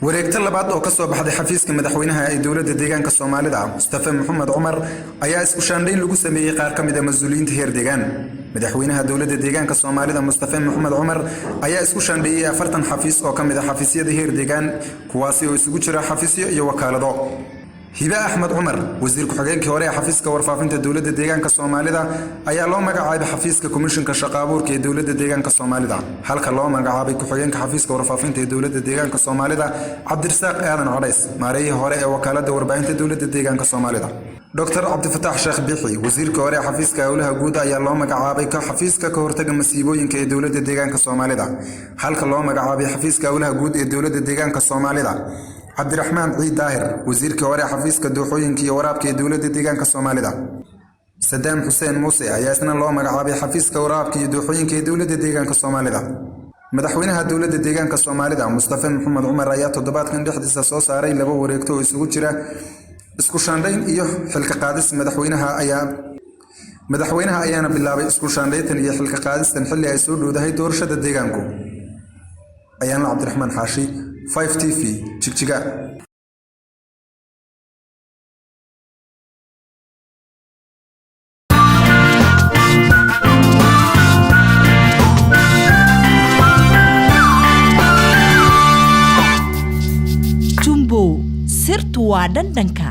wareegta labaad oo ka soo baxday xafiiska madaxweynaha ee dawladda deegaanka Soomaalida Mustafa Maxamed Cumar ayaa isku shaandhayn lagu sameeyay qaar ka mid ah mas'uuliyiinta heer deegaan. madaxweynaha dawladda deegaanka Soomaalida Mustafa Maxamed Cumar ayaa isku shaandheeyay 40 xafiis oo ka mid ah xafiisyada heer deegaan kuwaasi oo isugu jira xafiisyo iyo wakaalado. Hiba Ahmed Cumar wasiir ku-xigeenkii hore ee xafiiska warfaafinta dawladda deegaanka Soomaalida ayaa loo magacaabay xafiiska komishanka shaqo abuurka ee dawladda deegaanka Soomaalida halka loo magacaabay ku-xigeenka xafiiska warfaafinta ee dawladda deegaanka Soomaalida Cabdirasaaq Aadan Cadays maareeyay hore ee wakaaladda warbaahinta dawladda deegaanka Soomaalida. Dr. Cabdifataax Sheekh Bixi wasiirka hore ee xafiiska howlaha guud ayaa loo magacaabay xafiiska ka hortagga masiibooyinka ee dawladda deegaanka Soomaalida halka loo magacaabay xafiiska howlaha guud ee dawladda deegaanka Soomaalida. Cabdiraxmaan Ciid Daahir wasiirka hore ee xafiiska dooxooyinka iyo waraabka ee dawladda deegaanka Soomaalida. Sadaam Xuseen Muuse ayaa isna loo magacaabay xafiiska waraabka iyo dooxooyinka ee dawladda deegaanka Soomaalida. madaxweynaha dawladda deegaanka Soomaalida Mustafa Maxamed Cumar ayaa toddobaadkan dhexdiisa soo saaray laba wareegto oo isugu jira isku shaandhayn iyo xilka qaadis. madaxweynaha ayaana bilaabay isku shaandhayntan iyo xilka qaadistan xilli ay soo dhowdahay doorashada deegaanku. ayaan Cabdiraxmaan Xaashi 5TV Jigjiga. Jumbo sirtu waa dhandanka